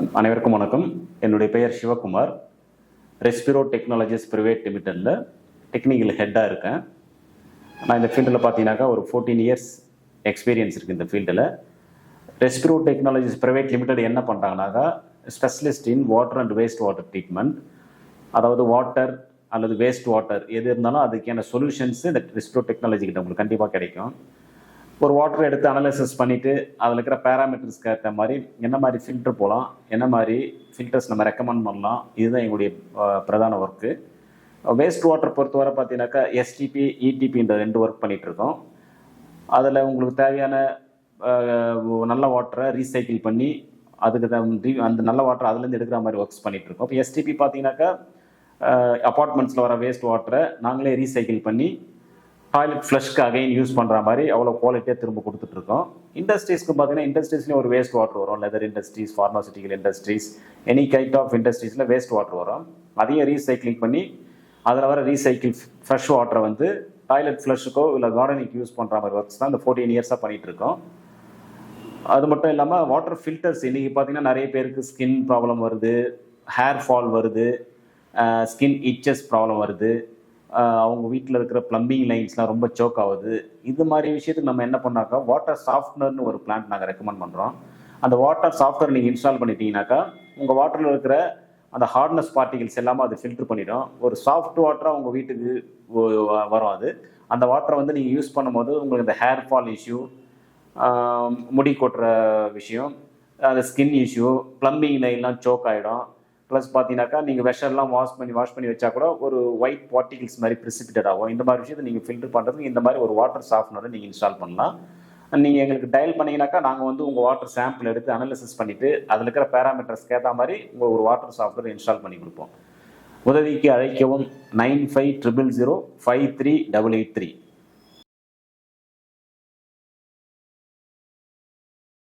அனைவருக்கும் வணக்கம். என்னுடைய பெயர் சிவகுமார். ரெஸ்பிரோ டெக்னாலஜிஸ் பிரைவேட் லிமிடெடில் டெக்னிக்கல் ஹெட்டாக இருக்கேன். நான் இந்த ஃபீல்டில் பார்த்தீங்கன்னாக்கா ஒரு 14 இயர்ஸ் எக்ஸ்பீரியன்ஸ் இருக்குது. இந்த ஃபீல்டில் ரெஸ்பிரோ டெக்னாலஜிஸ் பிரைவேட் லிமிடெட் என்ன பண்ணுறாங்கனாக்கா, specialist in water and waste water treatment. அதாவது வாட்டர் அல்லது வேஸ்ட் வாட்டர் எது இருந்தாலும் அதுக்கான சொல்யூஷன்ஸு இந்த ரெஸ்பிரோ டெக்னாலஜி கிட்ட உங்களுக்கு கண்டிப்பாக கிடைக்கும். ஒரு வாட்டரை எடுத்து அனலைசிஸ் பண்ணிவிட்டு அதில் இருக்கிற பேராமீட்டர்ஸ்க்கு ஏற்ற மாதிரி என்ன மாதிரி ஃபில்டர் போகலாம், என்ன மாதிரி ஃபில்டர்ஸ் நம்ம ரெக்கமெண்ட் பண்ணலாம், இதுதான் எங்களுடைய பிரதான ஒர்க்கு. வேஸ்ட் வாட்டர் பொறுத்தவரை பார்த்தீங்கன்னாக்கா எஸ்டிபி, இடிபின்ற 2 ஒர்க் பண்ணிகிட்ருக்கோம். அதில் உங்களுக்கு தேவையான நல்ல வாட்டரை ரீசைக்கிள் பண்ணி அதுக்கு அந்த நல்ல வாட்டர் அதுலேருந்து எடுக்கிற மாதிரி ஒர்க்ஸ் பண்ணிகிட்ருக்கோம். இப்போ எஸ்டிபி பார்த்தீங்கன்னாக்கா அப்பார்ட்மெண்ட்ஸில் வர வேஸ்ட் வாட்டரை நாங்களே ரீசைக்கிள் பண்ணி டாய்லெட் ஃப்ளஷ்க்கு அகைன் யூஸ் பண்ணுற மாதிரி அவ்வளோ குவாலிட்டியாக திரும்ப கொடுத்துட்ருக்கோம். இண்டஸ்ட்ரீஸ்க்கு பார்த்தீங்கன்னா இண்டஸ்ட்ரீஸ்லேயும் ஒரு வேஸ்ட் வாட்டர் வரும். Leather industries, pharmaceutical industries, any kind of இண்டஸ்ட்ரீஸில் வேஸ்ட் வாட்டர் வரும். அதையும் ரீசைக்கிளிங் பண்ணி அதில் வர ரீசைக்கிள் ஃப்ரெஷ் வாட்டரை வந்து டாய்லெட் ஃப்ளஷுக்கோ இல்லை கார்டனிக்கு யூஸ் பண்ணுற மாதிரி ஒர்க்ஸ் தான் இந்த 14 இயர்ஸாக பண்ணிகிட்ருக்கோம். அது மட்டும் இல்லாமல் வாட்டர் ஃபில்டர்ஸ் இன்றைக்கி பார்த்தீங்கன்னா நிறைய பேருக்கு ஸ்கின் ப்ராப்ளம் வருது, ஹேர் ஃபால் வருது, ஸ்கின் இச்சஸ் ப்ராப்ளம் வருது, அவங்க வீட்டில் இருக்கிற ப்ளம்பிங் லைன்ஸ்லாம் ரொம்ப சோக் ஆகுது. இது மாதிரி விஷயத்துக்கு நம்ம என்ன பண்ணாக்கா வாட்டர் சாஃப்ட்னர்னு ஒரு பிளான்ட் நாங்கள் ரெக்கமெண்ட் பண்ணுறோம். அந்த வாட்டர் சாஃப்ட்னர் நீங்கள் இன்ஸ்டால் பண்ணிட்டீங்கன்னாக்கா உங்கள் வாட்டரில் இருக்கிற அந்த ஹார்ட்னஸ் பார்ட்டிகல்ஸ் எல்லாமே அது ஃபில்டர் பண்ணிடும். ஒரு சாஃப்ட் வாட்டராக உங்கள் வீட்டுக்கு வரும். அது அந்த வாட்டரை வந்து நீங்கள் யூஸ் பண்ணும்போது உங்களுக்கு இந்த ஹேர் ஃபால் இஷ்யூ, முடி கொட்டுற விஷயம், அந்த ஸ்கின் இஷ்யூ, ப்ளம்பிங் லைன்லாம் சோக் ஆகிடும். ப்ளஸ் பார்த்தீங்கன்னாக்கா நீங்கள் வெஷர்லாம் வாஷ் பண்ணி வச்சா கூட ஒரு ஒயிட் பார்ட்டிகல்ஸ் மாதிரி ப்ரிசிபிட்டட் ஆகும். இந்த மாதிரி விஷயத்தை நீங்கள் ஃபில்டர் பண்ணுறதுக்கு இந்த மாதிரி ஒரு வாட்டர் சாஃப்ட்னரை நீங்கள் இன்ஸ்டால் பண்ணலாம். நீங்கள் எங்களுக்கு டயல் பண்ணிங்கனாக்கா நாங்கள் வந்து உங்கள் வாட்டர் சாம்பிள் எடுத்து அனலிசிஸ் பண்ணிவிட்டு அதில் இருக்கிற பேராமீட்டர்ஸ்க்கு ஏற்ற மாதிரி உங்கள் ஒரு வாட்டர் சாஃப்ட்வேர் இன்ஸ்டால் பண்ணி கொடுப்போம். உதவிக்கு அழைக்கவும் 9500053883.